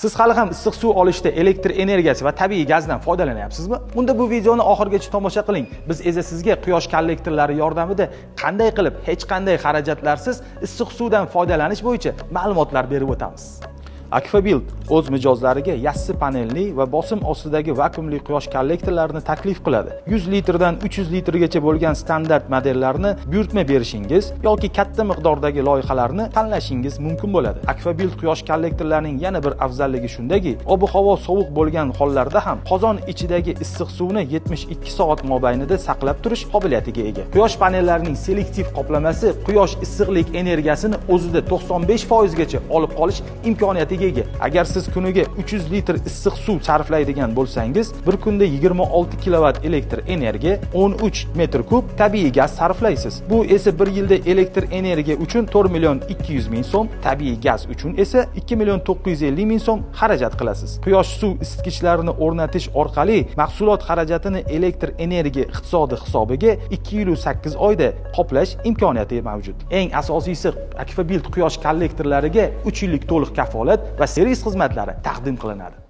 Siz hali ham issiq suv olishda elektr energiyasi va tabiiy gazdan foydalanyapsizmi? Unda bu videoni oxirigacha tomosha qiling. Biz esa sizga quyosh kollektorlari yordamida qanday qilib hech qanday xarajatlarsiz issiq suvdan foydalanish bo'yicha ma'lumotlar berib o'tamiz. Akfabuild o'z mijozlariga yassi panelli va bosim ostidagi vakuumli quyosh kollektorlarini taklif qiladi. 100 litrdan 300 litrgacha bo'lgan standart modellarni buyurtma berishingiz yoki katta miqdordagi loyihalarni tanlashingiz mumkin bo'ladi. Akfabuild quyosh kollektorlarining yana bir afzalligi shundaki, ob-havo sovuq bo'lgan hollarda ham qozon ichidagi issiq suvni 72 soat mobaynida saqlab turish qobiliyatiga ega. Quyosh panellarining selektiv qoplamasi quyosh issiqlik energiyasini o'zida 95% gacha olib qolish imkoniyatiga ega. Agar siz kuniga 300 litr issiq suv sarflaydigan bo'lsangiz, bir kunda 26 kilovat elektr energiya, 13 metr kub tabiiy gaz sarflaysiz. Bu esa bir yilda elektr energiya uchun 4 million 200 ming so'm, tabiiy gaz uchun esa 2 million 950 ming so'm xarajat qilasiz. Quyosh suv isitgichlarini o'rnatish orqali mahsulot xarajatini elektr energiya iqtisodi hisobiga 2 yil 8 oyda qoplash imkoniyati mavjud. Eng asosiysi, Akfabuild quyosh kollektorlariga 3 yillik to'liq kafolat va servis xizmatlari taqdim qilinadi.